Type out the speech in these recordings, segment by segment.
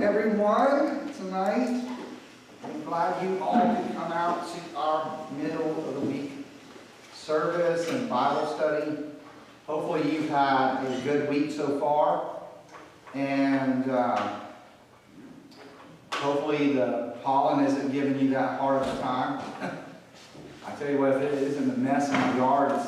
everyone tonight. I'm glad you all could come out to our middle of the week service and Bible study. Hopefully you've had a good week so far, and hopefully the pollen isn't giving you that hard of a time. I tell you what, if it isn't a mess in the yard, it's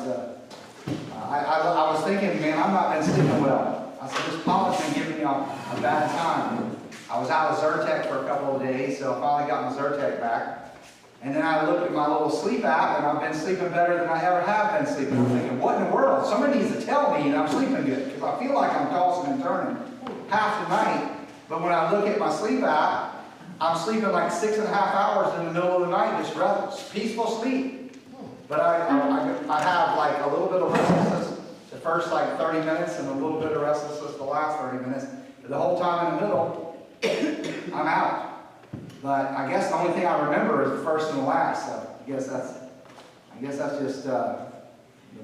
I was thinking, man, I've not been sleeping well. I said, this pollen's been giving me a bad time. I was out of Zyrtec for a couple of days, so I finally got my Zyrtec back. And then I looked at my little sleep app, and I've been sleeping better than I ever have been sleeping. I'm thinking, what in the world? Somebody needs to tell me I'm sleeping good, because I feel like I'm tossing and turning half the night. But when I look at my sleep app, I'm sleeping like 6.5 hours in the middle of the night, just peaceful sleep. But I have like a little bit of restlessness the first like 30 minutes and a little bit of restlessness the last 30 minutes. But the whole time in the middle, I'm out. But I guess the only thing I remember is the first and the last. So I guess that's just the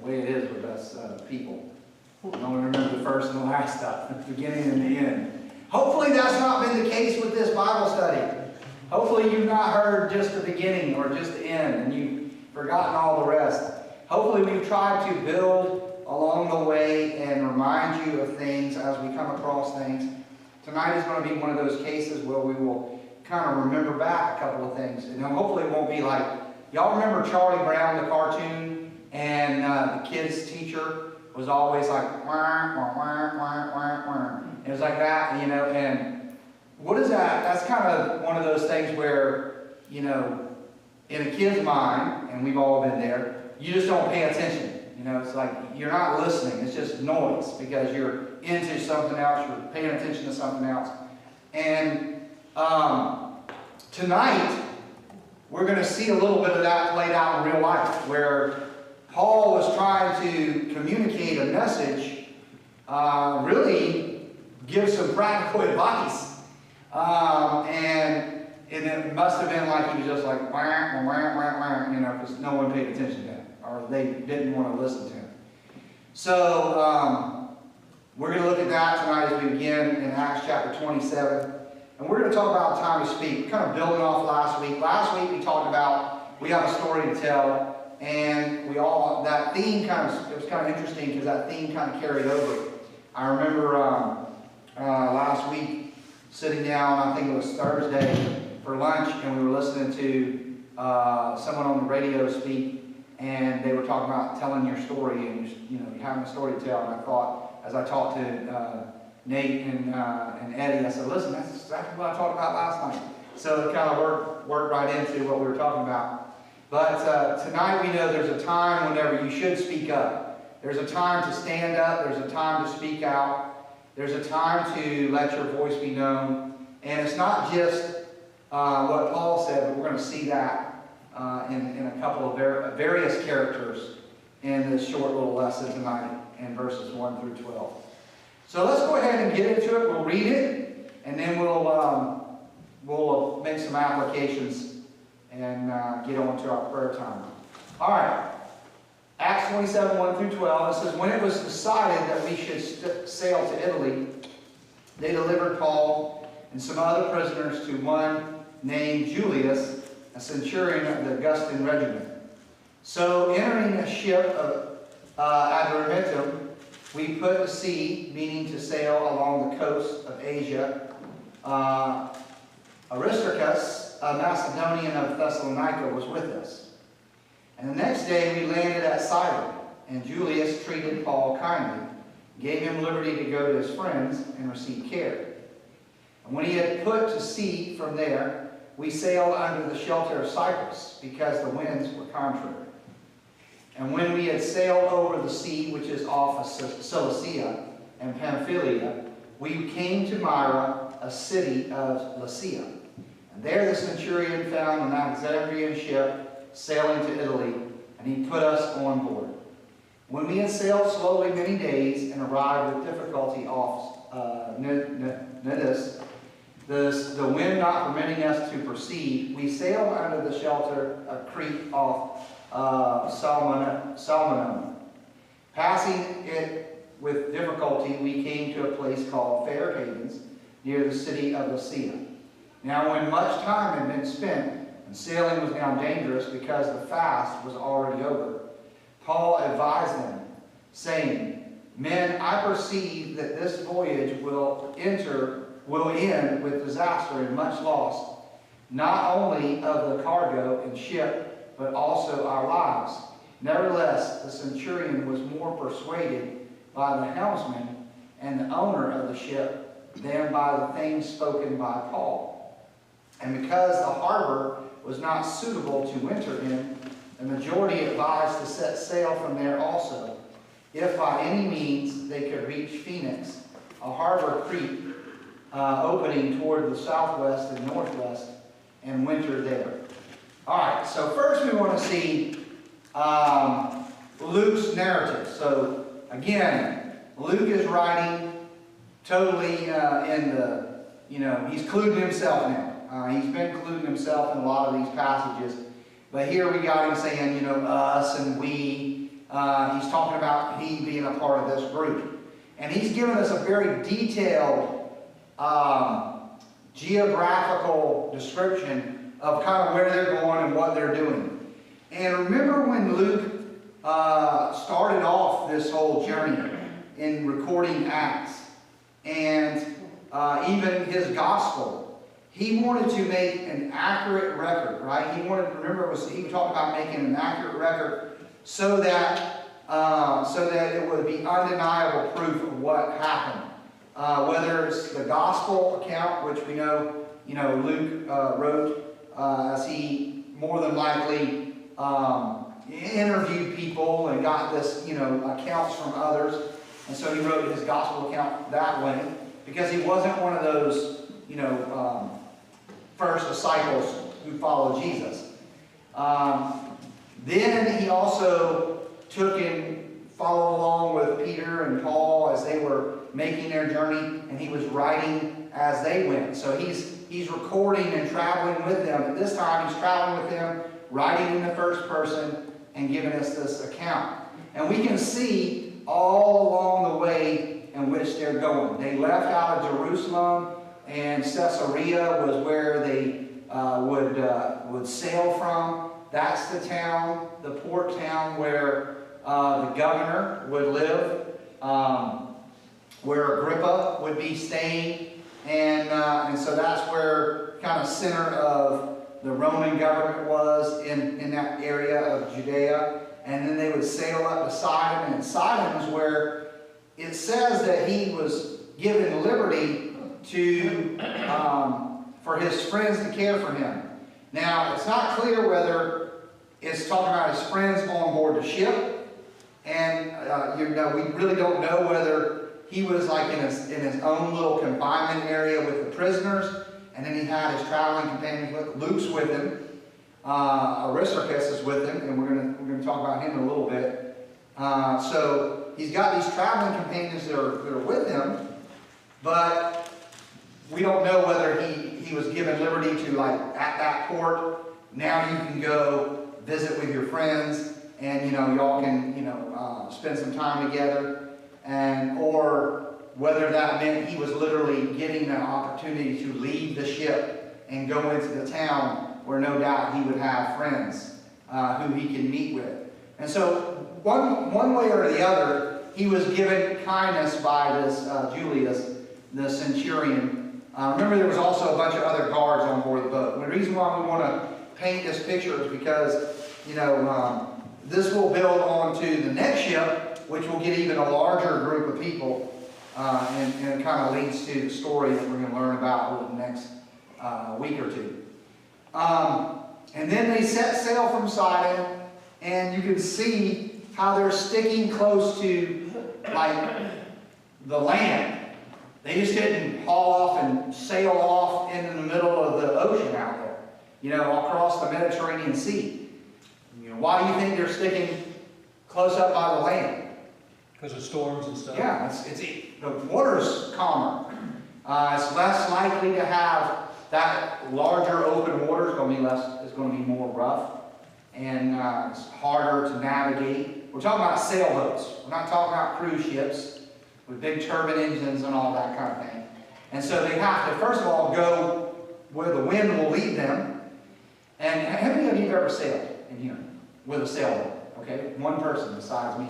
way it is with us people. We only remember the first and the last stuff, the beginning and the end. Hopefully that's not been the case with this Bible study. Hopefully you've not heard just the beginning or just the end and you've forgotten all the rest. Hopefully we've tried to build along the way and remind you of things as we come across things. Tonight is going to be one of those cases where we will kind of remember back a couple of things. And hopefully it won't be like, y'all remember Charlie Brown, the cartoon, and the kid's teacher was always like, wah, wah, wah, wah, wah, wah. It was like that, you know, and what is that? That's kind of one of those things where, you know, in a kid's mind, and we've all been there, you just don't pay attention. You know, it's like you're not listening. It's just noise because you're into something else. You're paying attention to something else. And tonight, we're going to see a little bit of that played out in real life, where Paul was trying to communicate a message, really give some practical advice. And it must have been like he was just like, wah, wah, wah, wah, you know, because no one paid attention to him, or they didn't want to listen to him. So, we're going to look at that tonight as we begin in Acts chapter 27. And we're going to talk about time to speak, kind of building off last week. Last week we talked about, we have a story to tell, and that theme it was kind of interesting because that theme kind of carried over. I remember last week sitting down, I think it was Thursday, for lunch, and we were listening to someone on the radio speak, and they were talking about telling your story and, you know, having a story to tell. And I thought, as I talked to Nate and Eddie, I said, listen, that's exactly what I talked about last night. So it kind of worked right into what we were talking about. But tonight we know there's a time whenever you should speak up. There's a time to stand up. There's a time to speak out. There's a time to let your voice be known. And it's not just what Paul said, but we're going to see that in a couple of various characters in this short little lesson tonight in verses 1 through 12. So let's go ahead and get into it. We'll read it, and then we'll make some applications and get on to our prayer time. All right. Acts 27, 1 through 12. It says, when it was decided that we should sail to Italy, they delivered Paul and some other prisoners to one named Julius, a centurion of the Augustan regiment. So entering a ship of Adramyttium, we put to sea, meaning to sail along the coast of Asia. Aristarchus, a Macedonian of Thessalonica, was with us. And the next day we landed at Sidon, and Julius treated Paul kindly, gave him liberty to go to his friends and receive care. And when he had put to sea from there, we sailed under the shelter of Cyprus, because the winds were contrary. And when we had sailed over the sea, which is off of Cilicia and Pamphylia, we came to Myra, a city of Lycia. And there the centurion found an Alexandrian ship sailing to Italy, and he put us on board. When we had sailed slowly many days and arrived with difficulty off Cnidus, the wind not permitting us to proceed, we sailed under the shelter of Crete off Salmone. Passing it with difficulty, we came to a place called Fair Havens, near the city of Lasea. Now when much time had been spent, and sailing was now dangerous because the fast was already over, Paul advised them, saying, "Men, I perceive that this voyage will end with disaster and much loss, not only of the cargo and ship, but also our lives." Nevertheless, the centurion was more persuaded by the helmsman and the owner of the ship than by the things spoken by Paul. And because the harbor was not suitable to winter in, the majority advised to set sail from there also, if by any means they could reach Phoenix, a harbor creek opening toward the southwest and northwest, and winter there. All right, so first we want to see Luke's narrative. So again, Luke is writing totally in the, he's including himself now. He's been including himself in a lot of these passages. But here we got him saying, us and we. He's talking about he being a part of this group. And he's given us a very detailed geographical description of kind of where they're going and what they're doing. And remember when Luke started off this whole journey in recording Acts and even his gospel, he wanted to make an accurate record, right? He wanted to remember he talked about making an accurate record so that it would be undeniable proof of what happened. Whether it's the gospel account, which we know, Luke wrote as he more than likely interviewed people and got this, accounts from others, and so he wrote his gospel account that way because he wasn't one of those, first disciples who followed Jesus. Then he also took and followed along with Peter and Paul as they were making their journey, and he was writing as they went. So he's recording and traveling with them. At this time, he's traveling with them, writing in the first person, and giving us this account. And we can see all along the way in which they're going. They left out of Jerusalem, and Caesarea was where they would sail from. That's the town, the port town where the governor would live, where Agrippa would be staying, and so that's where kind of center of the Roman government was in that area of Judea. And then they would sail up to Sidon, and Sidon is where it says that he was given liberty to for his friends to care for him. Now, it's not clear whether it's talking about his friends on board the ship, and we really don't know whether he was like in his own little confinement area with the prisoners, and then he had his traveling companions with Luke's with him. Aristarchus is with him, and we're going to talk about him in a little bit. So he's got these traveling companions that are with him, but we don't know whether he was given liberty to, like, at that port, now you can go visit with your friends, and y'all can spend some time together, or whether that meant he was literally getting an opportunity to leave the ship and go into the town where no doubt he would have friends who he could meet with. And so one way or the other, he was given kindness by this Julius, the centurion. Remember, there was also a bunch of other guards on board the boat. And the reason why we want to paint this picture is because, this will build on to the next ship, which will get even a larger group of people, and it kind of leads to the story that we're going to learn about over the next week or two. And then they set sail from Sidon, and you can see how they're sticking close to, like, the land. They just didn't haul off and sail off into the middle of the ocean out there, across the Mediterranean Sea. Why do you think they're sticking close up by the land? Because of storms and stuff? Yeah, the water's calmer. It's less likely to have that larger open water. It's going to be more rough, and it's harder to navigate. We're talking about sailboats. We're not talking about cruise ships with big turbine engines and all that kind of thing. And so they have to, first of all, go where the wind will lead them. And how many of you have ever sailed in here with a sailboat? Okay, one person besides me.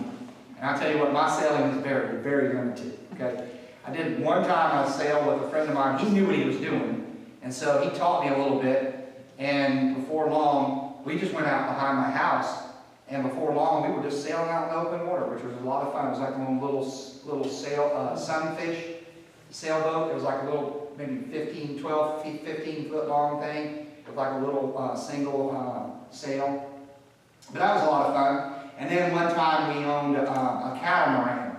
And I tell you what, my sailing is very, very limited. Okay, I did one time I sailed with a friend of mine. He knew what he was doing, and so he taught me a little bit. And before long, we just went out behind my house, and before long, we were just sailing out in open water, which was a lot of fun. It was like one little sail, sunfish sailboat. It was like a little, maybe 12 feet, 15 foot long thing with like a little single sail. But that was a lot of fun. And then one time we owned a catamaran.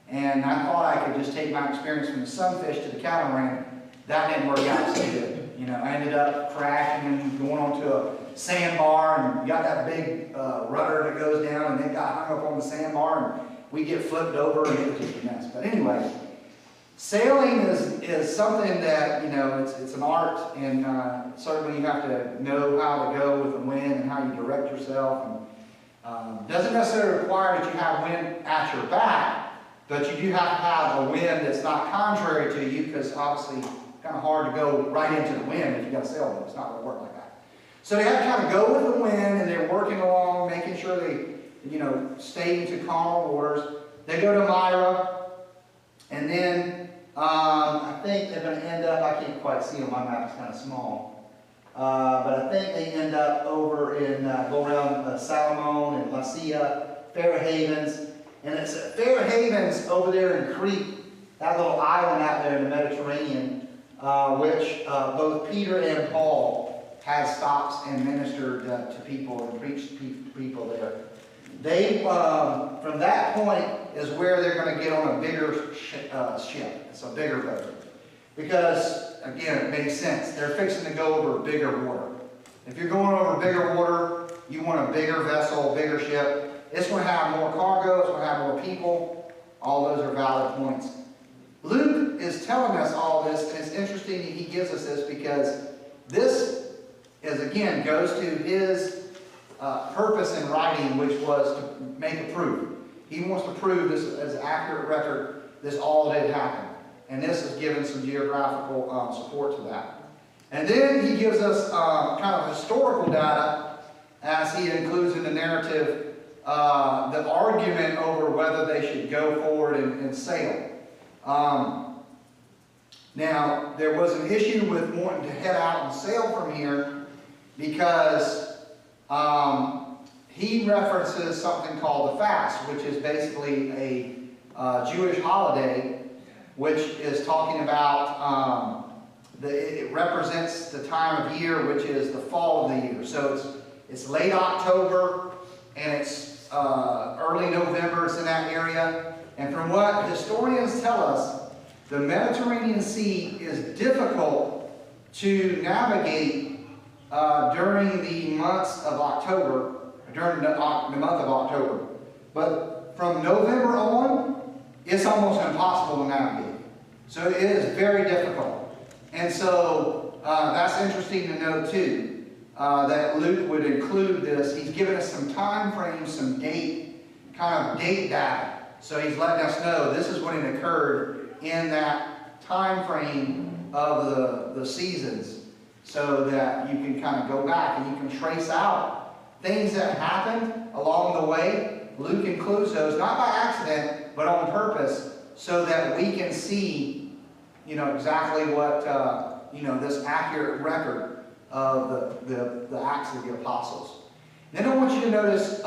And I thought I could just take my experience from the sunfish to the catamaran. That didn't work out so good. You know, I ended up crashing and going onto a sandbar, and got that big rudder that goes down, and it got hung up on the sandbar, and we get flipped over, and it was just a mess. But anyway, sailing is something that, you know, it's an art, and certainly you have to know how to go with the wind and how you direct yourself. And doesn't necessarily require that you have wind at your back, but you do have to have a wind that's not contrary to you, because obviously it's kind of hard to go right into the wind if you got a sailboat. It's not going to work like that. So they have to kind of go with the wind, and they're working along, making sure they, you know, stay into calm waters. They go to Myra, and then I think they're going to end up, I can't quite see on my map, it's kind of small. But I think they end up over in, go around Salomon and Lasea, Fair Havens. And it's at Fair Havens over there in Crete, that little island out there in the Mediterranean, which both Peter and Paul had stops and ministered to people and preached to people there. They, from that point, is where they're going to get on a bigger ship. It's a bigger boat. Because, again, it makes sense. They're fixing to go over bigger water. If you're going over bigger water, you want a bigger vessel, a bigger ship. It's going to have more cargo. It's going to have more people. All those are valid points. Luke is telling us all this, and it's interesting that he gives us this, because this is, again, goes to his purpose in writing, which was to make a proof. He wants to prove this as an accurate record, this all did happen. And this is given some geographical support to that. And then he gives us kind of historical data, as he includes in the narrative the argument over whether they should go forward and sail. Now, there was an issue with wanting to head out and sail from here, because he references something called the fast, which is basically a Jewish holiday, which is talking about, it represents the time of year, which is the fall of the year. So it's late October, and it's early November, it's in that area. And from what historians tell us, the Mediterranean Sea is difficult to navigate during the months of October, during the month of October. But from November on, it's almost impossible to navigate. So it is very difficult. And so that's interesting to know too, that Luke would include this. He's given us some time frames, some date data. So he's letting us know this is when it occurred in that time frame of the seasons, so that you can kind of go back and you can trace out things that happened along the way. Luke includes those, not by accident, but on purpose, so that we can see, you know, exactly what, you know, this accurate record of the Acts of the Apostles. Then I want you to notice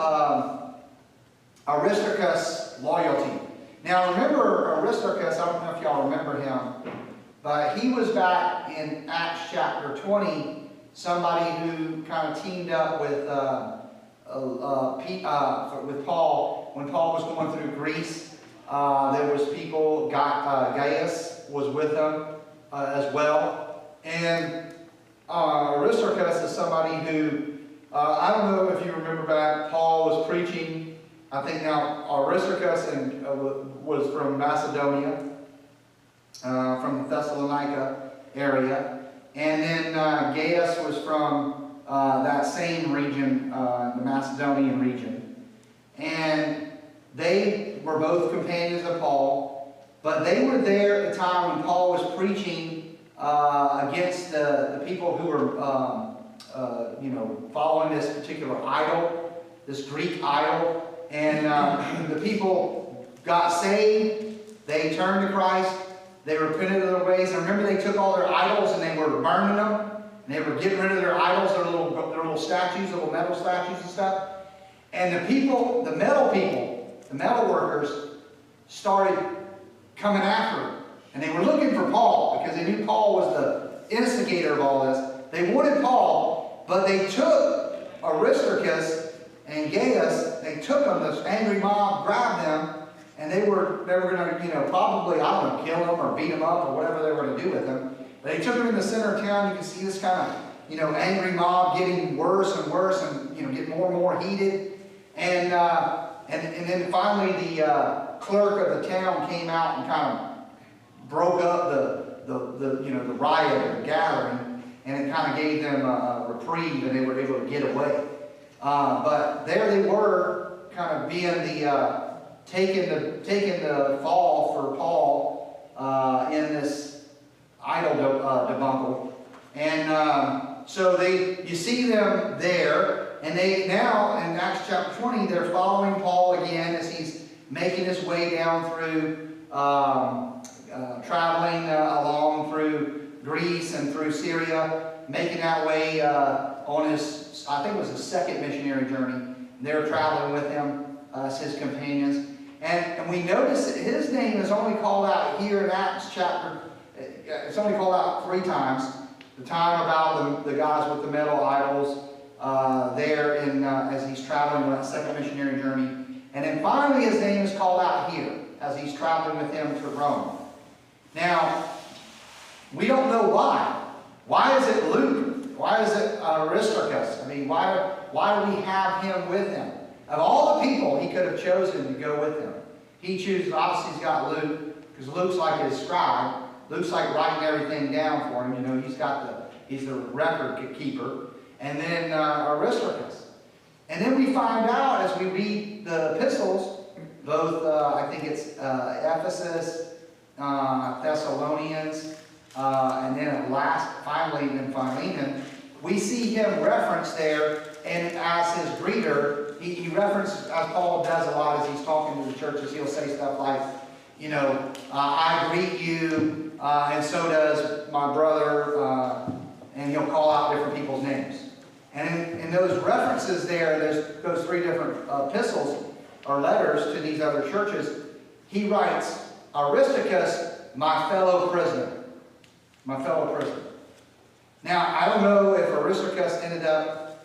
Aristarchus' loyalty. Now remember Aristarchus, I don't know if y'all remember him, but he was back in Acts chapter 20, somebody who kind of teamed up with Paul. When Paul was going through Greece, there was people, Gaius was with them as well. And Aristarchus is somebody who, I don't know if you remember back, Paul was preaching. I think now Aristarchus was from Macedonia, from the Thessalonica area. And then Gaius was from that same region, the Macedonian region. And they were both companions of Paul. But they were there at the time when Paul was preaching against the people who were, following this particular idol, this Greek idol. And the people got saved. They turned to Christ. They repented of their ways. And remember, they took all their idols and they were burning them. And they were getting rid of their idols, their little statues, little metal statues and stuff. And the people, the metal workers, started coming after him. And they were looking for Paul because they knew Paul was the instigator of all this. They wanted Paul, but they took Aristarchus and Gaius. They took them. This angry mob grabbed them, and they were going to, probably, I don't know, kill them or beat them up or whatever they were going to do with them. But they took them in the center of town. You can see this kind of, angry mob getting worse and worse, and get more and more heated. And then finally the clerk of the town came out and kind of broke up the riot or the gathering, and it kind of gave them a reprieve, and they were able to get away. But there they were, kind of being taking the fall for Paul in this idol debacle, and so you see them there. And they now, in Acts chapter 20, they're following Paul again as he's making his way down through, traveling along through Greece and through Syria, making that way on his, I think it was his second missionary journey. They're traveling with him as his companions. And we notice that his name is only called out here in Acts chapter, it's only called out 3 times. The time about the guys with the metal idols, there as he's traveling on that second missionary journey. And then finally his name is called out here as he's traveling with them to Rome. Now, we don't know why. Why is it Luke? Why is it Aristarchus? I mean, why do we have him with him? Of all the people he could have chosen to go with him, he chooses, obviously he's got Luke, because Luke's like his scribe. Luke's like writing everything down for him. He's the record keeper. And then Aristarchus. And then we find out as we read the epistles, both, I think it's Ephesus, Thessalonians, and then at last, finally, in Philemon, we see him referenced there, and as his greeter, he references, as Paul does a lot as he's talking to the churches, he'll say stuff like, I greet you, and so does my brother, and he'll call out different people's names. And in those references there, there's those 3 different epistles or letters to these other churches. He writes, Aristarchus, my fellow prisoner. My fellow prisoner. Now, I don't know if Aristarchus ended up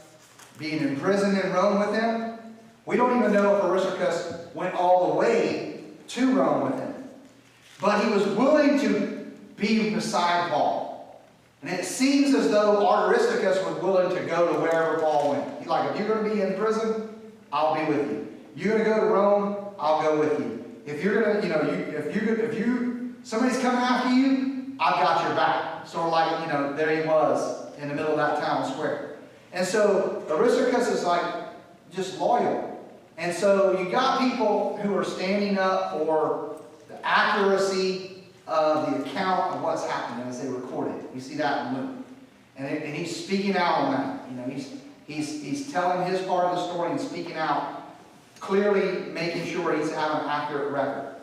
being imprisoned in Rome with him. We don't even know if Aristarchus went all the way to Rome with him. But he was willing to be beside Paul. And it seems as though Aristarchus was willing to go to wherever Paul went. He's like, if you're going to be in prison, I'll be with you. You're going to go to Rome, I'll go with you. If you're going to, somebody's coming after you, I've got your back. Sort of like, there he was in the middle of that town square. And so Aristarchus is like just loyal. And so you got people who are standing up for the accuracy of the account of what's happening as they record it. You see that in Luke. And he's speaking out on that. He's telling his part of the story and speaking out, clearly making sure he's having an accurate record.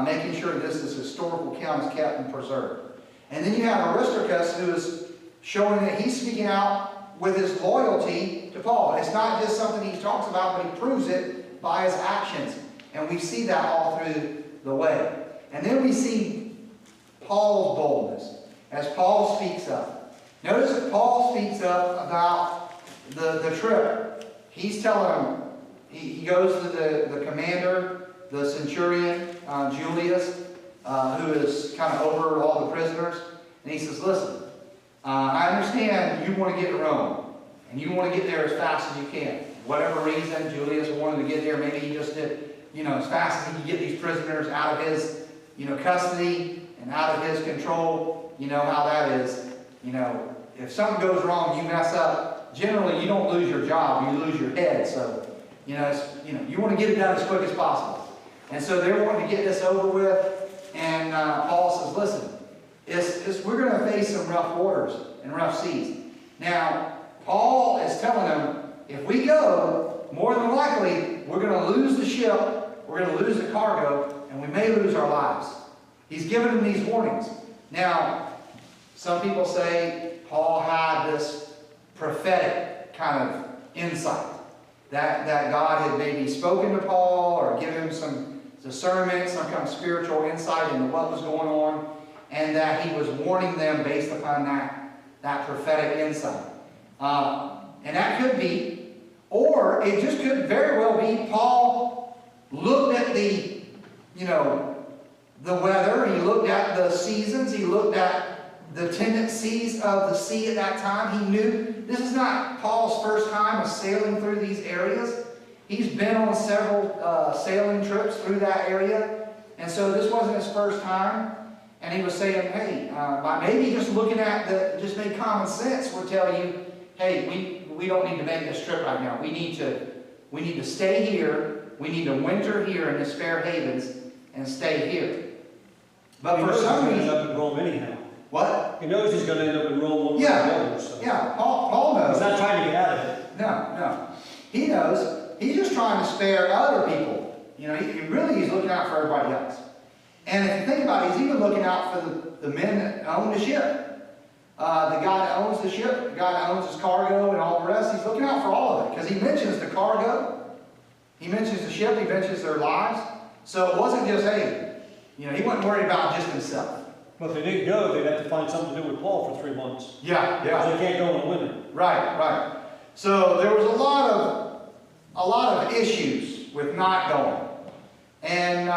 Making sure this historical account is kept and preserved. And then you have Aristarchus, who is showing that he's speaking out with his loyalty to Paul. It's not just something he talks about, but he proves it by his actions. And we see that all through the way. And then we see Paul's boldness, as Paul speaks up. Notice that Paul speaks up about the trip. He's telling him, he goes to the commander, the centurion, Julius, who is kind of over all the prisoners. And he says, listen, I understand you want to get to Rome, and you want to get there as fast as you can. Whatever reason, Julius wanted to get there. Maybe he just did, as fast as he could get these prisoners out of his, custody and out of his control. You know how that is. If something goes wrong, you mess up. Generally, you don't lose your job, you lose your head. So, you want to get it done as quick as possible. And so they're wanting to get this over with. And Paul says, listen, we're going to face some rough waters and rough seas. Now, Paul is telling them, if we go, more than likely, we're going to lose the ship, we're going to lose the cargo, and we may lose our lives. He's given them these warnings. Now, some people say Paul had this prophetic kind of insight, that God had maybe spoken to Paul or given him some discernment, some kind of spiritual insight into what was going on, and that he was warning them based upon that prophetic insight. And that could be, or it just could very well be Paul looked at the weather, he looked at the seasons, he looked at the tendencies of the sea at that time. He knew this is not Paul's first time of sailing through these areas. He's been on several sailing trips through that area. And so this wasn't his first time. And he was saying, hey, by maybe just looking at just make common sense will tell you, hey, we don't need to make this trip right now. We need to stay here. We need to winter here in this Fair Havens and stay here. But for some reason, he's going to end up in Rome anyhow. What? He knows he's going to end up in Rome one way or another. So. Yeah, Paul knows. He's not trying to get out of it. No. He knows. He's just trying to spare other people. He's looking out for everybody else. And if you think about it, he's even looking out for the men that own the ship. The guy that owns the ship, the guy that owns his cargo and all the rest, he's looking out for all of it. Because he mentions the cargo, he mentions the ship, he mentions their lives. So it wasn't just, hey, he wasn't worried about just himself. But if they didn't go, they'd have to find something to do with Paul for 3 months. Yeah. Because they can't go in the winter. Right. So there was a lot of issues with not going. And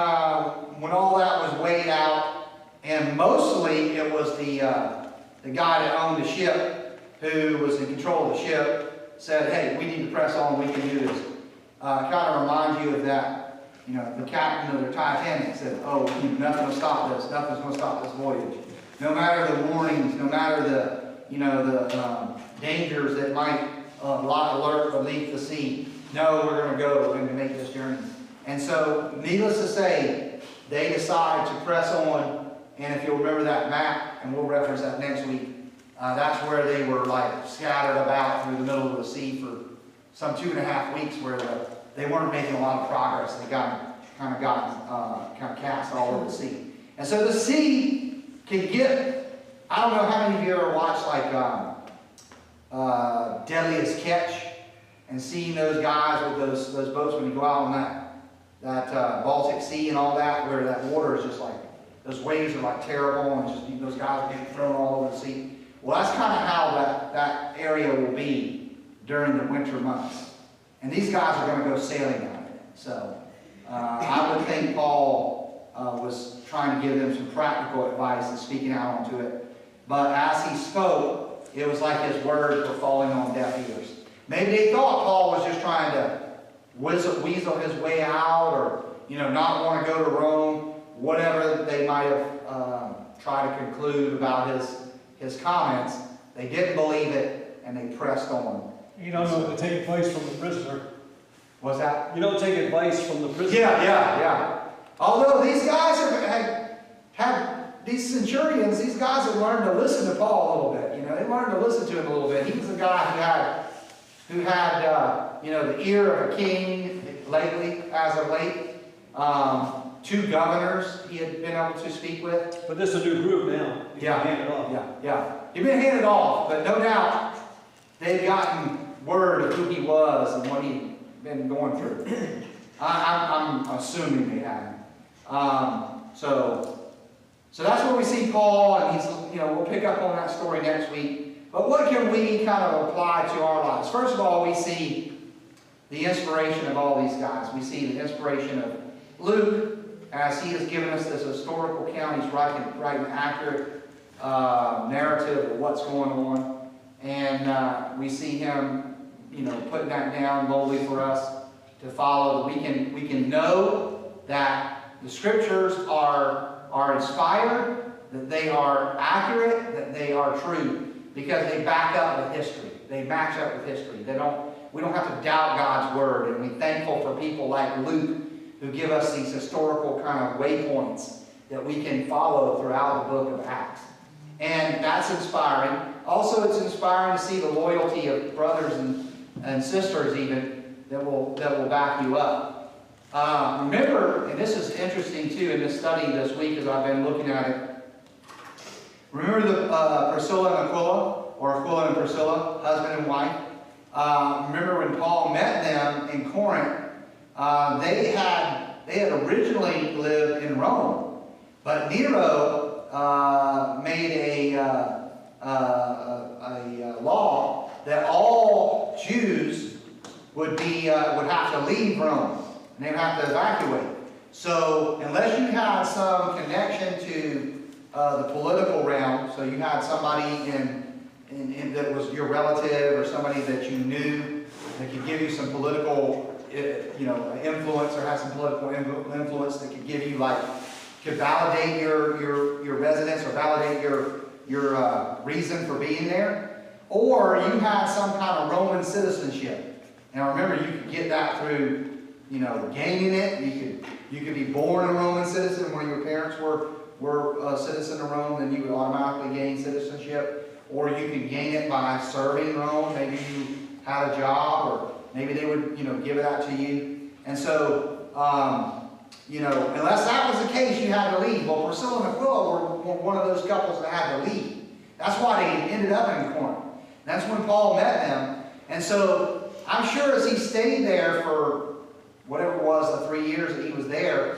when all that was weighed out, and mostly it was the guy that owned the ship, who was in control of the ship, said, hey, we need to press on, we can do this. Kind of remind you of that. The captain of the Titanic said, oh, nothing will stop this. Nothing's going to stop this voyage. No matter the warnings, no matter the dangers that might alert beneath the sea, no, we're going to go and make this journey. And so, needless to say, they decide to press on. And if you'll remember that map, and we'll reference that next week, that's where they were scattered about through the middle of the sea for some 2.5 weeks, where they weren't making a lot of progress. They got cast all over the sea. And so the sea can get, I don't know how many of you ever watched Deadliest Catch and seeing those guys with those boats when you go out on that Baltic Sea and all that, where that water is just those waves are terrible, and just those guys are getting thrown all over the sea. Well, that's kind of how that area will be during the winter months. And these guys are going to go sailing out there. So I would think Paul was trying to give them some practical advice and speaking out onto it. But as he spoke, it was like his words were falling on deaf ears. Maybe they thought Paul was just trying to weasel his way out, or not want to go to Rome, whatever they might have tried to conclude about his comments. They didn't believe it, and they pressed on. You don't know to take advice from the prisoner. What's that? You don't take advice from the prisoner. Yeah. Although these guys had these centurions, these guys had learned to listen to Paul a little bit. They learned to listen to him a little bit. He was a guy who had the ear of a king as of late. 2 governors he had been able to speak with. But this is a new group now. He's been handed off. Yeah. He'd been handed off, but no doubt they'd gotten word of who he was and what he'd been going through. I'm assuming they had. So that's where we see Paul, and we'll pick up on that story next week. But what can we kind of apply to our lives? First of all, we see the inspiration of all these guys. We see the inspiration of Luke, as he has given us this historical account. He's writing an accurate narrative of what's going on. And we see him, putting that down boldly for us to follow. We can know that the scriptures are inspired, that they are accurate, that they are true, because they back up with history. They match up with history. We don't have to doubt God's word, and we're thankful for people like Luke who give us these historical kind of waypoints that we can follow throughout the book of Acts. And that's inspiring. Also, it's inspiring to see the loyalty of brothers and sisters even that will back you up. Remember, and this is interesting too in this study this week as I've been looking at it. Remember the Priscilla and Aquila, or Aquila and Priscilla, husband and wife? Remember when Paul met them in Corinth, they had originally lived in Rome, but Nero made a law that all Jews would have to leave Rome, and they would have to evacuate. So unless you had some connection to the political realm, so you had somebody in that was your relative or somebody that you knew that could give you some political, influence, or have some political influence that could give you could validate your residence or validate your reason for being there, or you had some kind of Roman citizenship. Now remember, you could get that through, gaining it. You could be born a Roman citizen when your parents were a citizen of Rome, then you would automatically gain citizenship. Or you could gain it by serving Rome. Maybe you had a job, or maybe they would, give it out to you. And so, unless that was the case, you had to leave. Well, Priscilla and Aquila were one of those couples that had to leave. That's why they ended up in Corinth. That's when Paul met them. And so, I'm sure as he stayed there for whatever it was, the 3 years that he was there,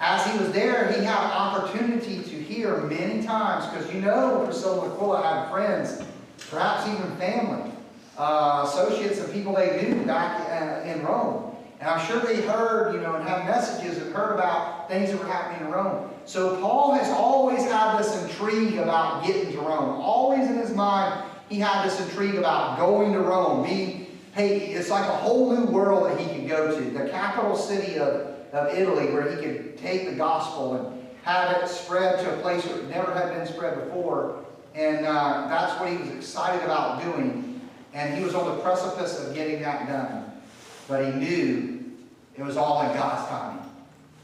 as he was there, he had opportunity to hear many times, because Priscilla and Aquila had friends, perhaps even family, associates and people they knew back in Rome. And I'm sure they heard, and had messages and heard about things that were happening in Rome. So Paul has always had this intrigue about getting to Rome. Always in his mind, he had this intrigue about going to Rome. It's like a whole new world that he could go to. The capital city of Italy, where he could take the gospel and have it spread to a place where it never had been spread before. And that's what he was excited about doing. And he was on the precipice of getting that done. But he knew it was all in God's timing.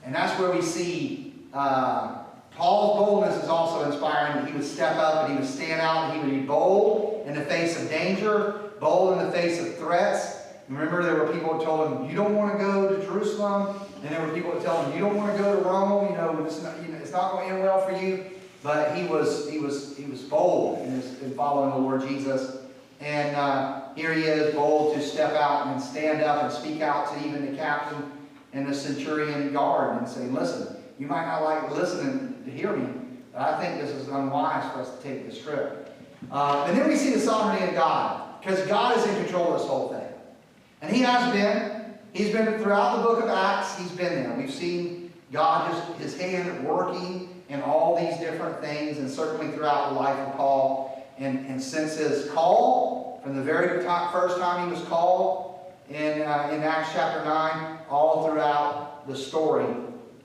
And that's where we see Paul's boldness is also inspiring. That he would step up and he would stand out and he would be bold in the face of danger, bold in the face of threats. Remember, there were people who told him, you don't want to go to Jerusalem. And there were people who told him, you don't want to go to Rome. It's not going to end well for you. But he was bold in following the Lord Jesus. And here he is, bold to step out and stand up and speak out to even the captain and the centurion guard and say, listen, you might not like listening to hear me, but I think this is unwise for us to take this trip. And then we see the sovereignty of God, because God is in control of this whole thing. And he has been. He's been throughout the book of Acts. He's been there. We've seen God, his hand working in all these different things, and certainly throughout the life of Paul. And since his call, from the very first time he was called in Acts chapter 9, all throughout the story,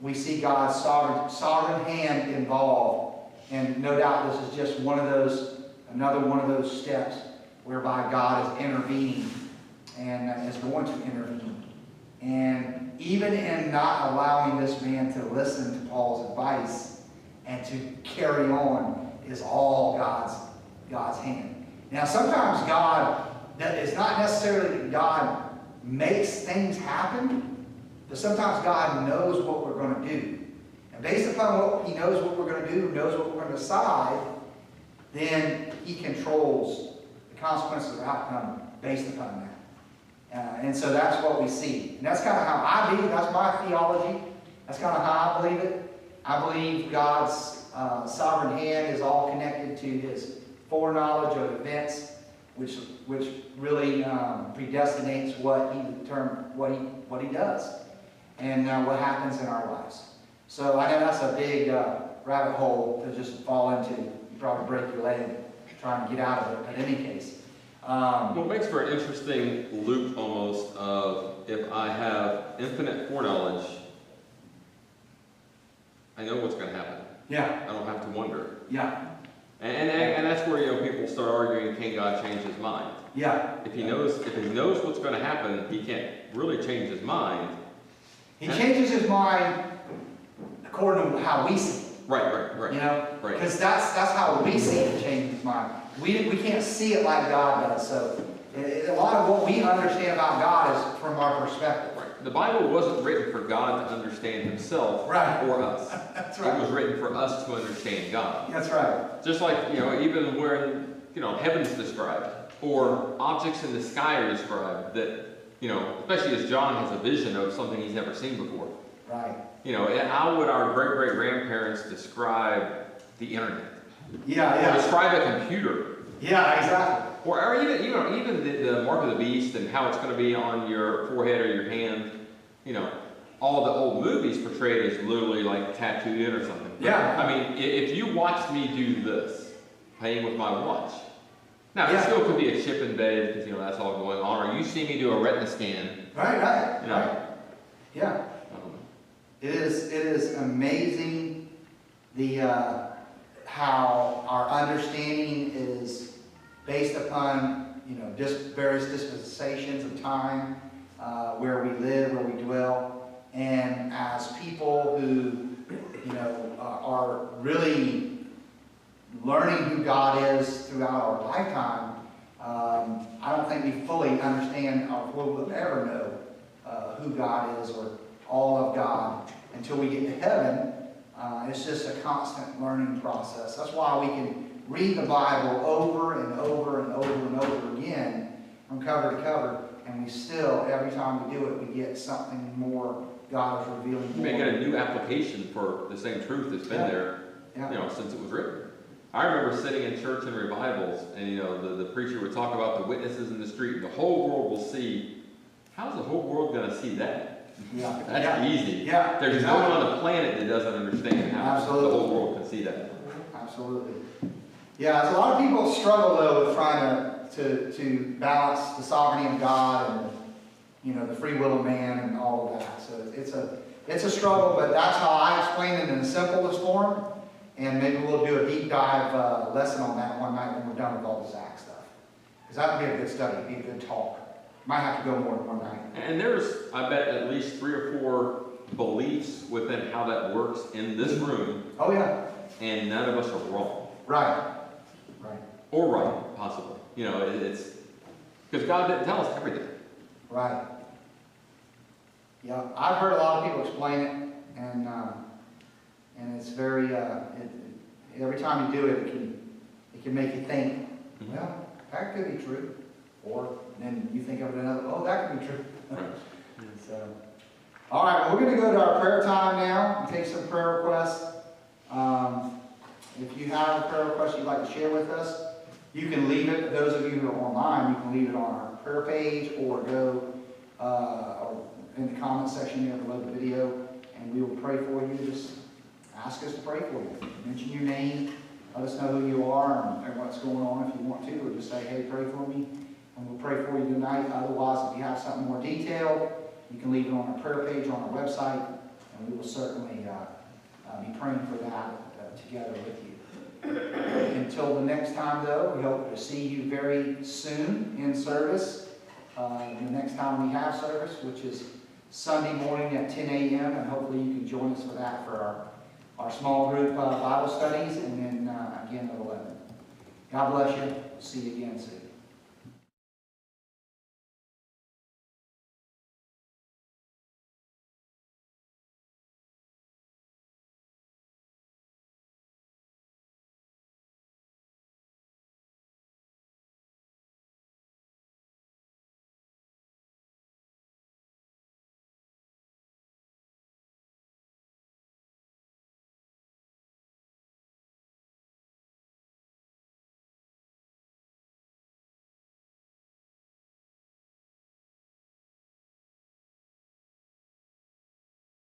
we see God's sovereign hand involved. And no doubt this is just another one of those steps whereby God is intervening and is going to intervene. And even in not allowing this man to listen to Paul's advice and to carry on is all God's hand. Now, sometimes it's not necessarily that God makes things happen, but sometimes God knows what we're going to do. And based upon what he knows what we're going to do, knows what we're going to decide, then he controls the consequences of the outcome based upon that. And so that's what we see. And that's kind of how I believe. That's my theology. That's kind of how I believe it. I believe God's sovereign hand is all connected to his foreknowledge of events, which really predestinates what he does and what happens in our lives. So I know that's a big rabbit hole to just fall into. You probably break your leg trying to get out of it. But in any case. Well, it makes for an interesting loop almost of, if I have infinite foreknowledge, I know what's going to happen. Yeah. I don't have to wonder. Yeah. And that's where people start arguing, can God change his mind? Yeah. If he knows what's going to happen, he can't really change his mind. He changes his mind according to how we see it. Right. You know? Right. Because that's how we see it change his mind. We can't see it like God does. So a lot of what we understand about God is from our perspective. Right. The Bible wasn't written for God to understand himself Right. or us. That's It was right. written for us to understand God. That's right. Just like, even when, heaven's described, or objects in the sky are described, that, especially as John has a vision of something he's never seen before. Right. How would our great-great-grandparents describe the internet? Yeah. Or describe a computer? Yeah, exactly. Or even the mark of the beast and how it's going to be on your forehead or your hand. All the old movies portray it as literally like tattooed in or something. But, Yeah. I mean, if you watched me do this, playing with my watch, now it Yeah. still could be a chip in bed because that's all going on. Or you see me do a retina scan. Right. Right. Yeah. It is amazing how our understanding is based upon just various dispensations of time, where we live, where we dwell, and as people who are really learning who God is throughout our lifetime. I don't think we fully understand or will ever know who God is or all of God until we get to heaven. It's just a constant learning process. That's why we can read the Bible over and over and over and over again from cover to cover, and we still, every time we do it, we get something more God is revealing You more. may get a new application for the same truth that's been there, since it was written. I remember sitting in church in revivals, and the preacher would talk about the witnesses in the street. The whole world will see. How's the whole world going to see that? Yeah. That's easy. Yeah. There's no one on the planet that doesn't understand how Absolutely. the whole world can see that. Absolutely. Yeah, there's a lot of people struggle though with trying to balance the sovereignty of God and the free will of man and all of that. So it's a struggle, but that's how I explain it in the simplest form. And maybe we'll do a deep dive lesson on that one night when we're done with all the Zach stuff. Because that would be a good study, it'd be a good talk. Might have to go more than one night. And there's, I bet, at least 3 or 4 beliefs within how that works in this room, Oh yeah, and none of us are wrong. right. Or right, possibly. It's because God didn't tell us everything. Right. Yeah, I've heard a lot of people explain it, and it's very. Every time you do it, it can make you think. Mhm. Well, that could be true, or then you think of it another. Oh, that could be true. Right. So, all right, well, we're going to go to our prayer time now and take some prayer requests. If you have a prayer request you'd like to share with us, you can leave it. Those of you who are online, you can leave it on our prayer page or go or in the comment section there below the video, and we will pray for you. Just ask us to pray for you. Mention your name. Let us know who you are and what's going on if you want to, or just say, hey, pray for me, and we'll pray for you tonight. Otherwise, if you have something more detailed, you can leave it on our prayer page on our website, and we will certainly be praying for that together with you. Until the next time, though, we hope to see you very soon in service. The next time we have service, which is Sunday morning at 10 a.m., and hopefully you can join us for that for our small group Bible studies, and then again at 11. God bless you. See you again soon.